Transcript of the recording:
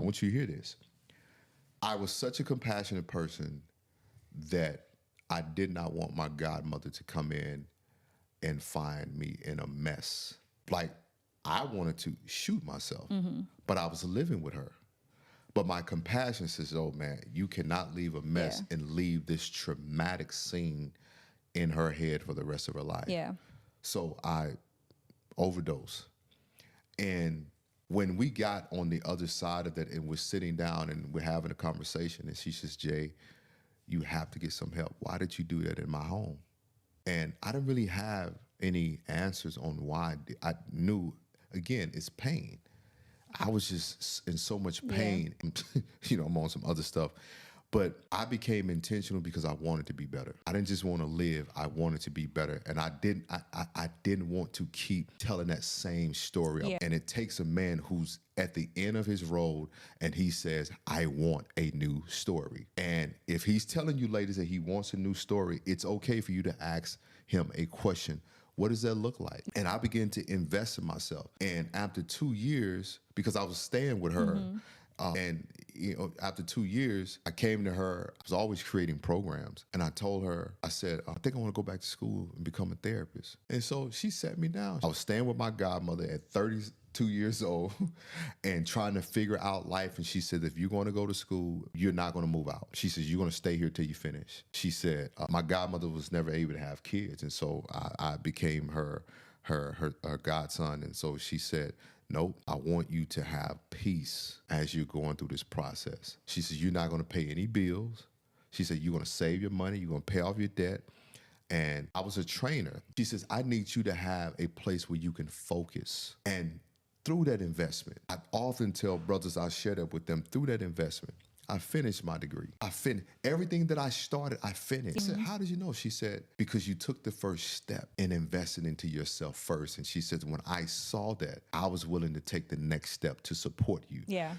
want you to hear this. I was such a compassionate person that I did not want my godmother to come in and find me in a mess. Like, I wanted to shoot myself, but I was living with her. But my compassion says, oh man, you cannot leave a mess and leave this traumatic scene in her head for the rest of her life. Yeah. So I overdosed. And when we got on the other side of that and we're sitting down and we're having a conversation, and she says, Jay, you have to get some help. Why did you do that in my home? And I didn't really have any answers on why. I knew, again, it's pain. I was just in so much pain. You know, I'm on some other stuff. But I became intentional because I wanted to be better. I didn't just want to live. I wanted to be better. And I didn't want to keep telling that same story. Yeah. And it takes a man who's at the end of his road and he says, I want a new story. And if he's telling you ladies that he wants a new story, it's okay for you to ask him a question. What does that look like? And I began to invest in myself. And after 2 years, because I was staying with her, and you know, after 2 years, I came to her. I was always creating programs. And I told her, I said, I think I want to go back to school and become a therapist. And so she sat me down. I was staying with my godmother at 32 years old and trying to figure out life. And she said, if you're going to go to school, you're not going to move out. She says, you're going to stay here till you finish. She said, my godmother was never able to have kids. And so I became her godson. And so she said, nope, I want you to have peace as you're going through this process. She says, you're not going to pay any bills. She said, you're going to save your money. You're going to pay off your debt. And I was a trainer. She says, I need you to have a place where you can focus. And through that investment, I often tell brothers, I share that with them, through that investment, I finished my degree. I finished everything that I started, I finished. I said, how did you know? She said, because you took the first step and invested into yourself first. And she said, when I saw that, I was willing to take the next step to support you. Yeah.